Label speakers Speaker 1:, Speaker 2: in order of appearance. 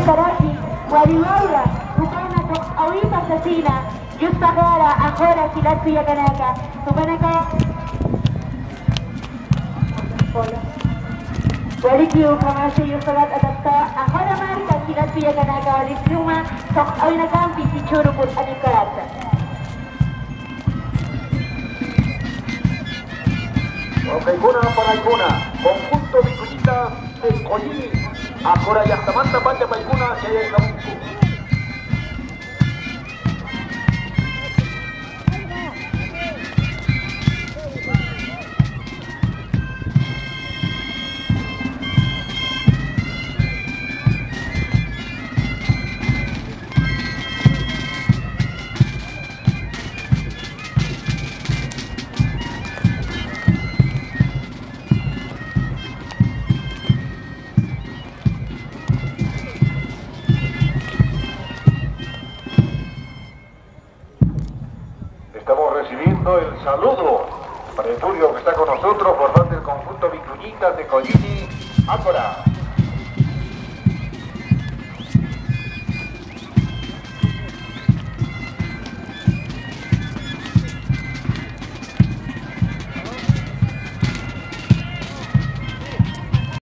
Speaker 1: Taraki, Guarimaura, Bucana, Ahorita Asesina, Yustagara, Ajora, Kilatsu Yakanaka, Tupanaka, Wariki Ukamashi, Yustagat Adapta, Ajora Marca, Kilatsu Yakanaka, Walisuma, Tok Awinakampi, Tichuruput, Anikarata.
Speaker 2: Paikuna para Paikuna, conjunto Vicuñita de Collini, Ajora y Astamanta Pante Paikuna, que hay en Camuco. Estamos recibiendo el saludo preludio que está con nosotros por parte del conjunto Vicuñitas de Collini, Ácora.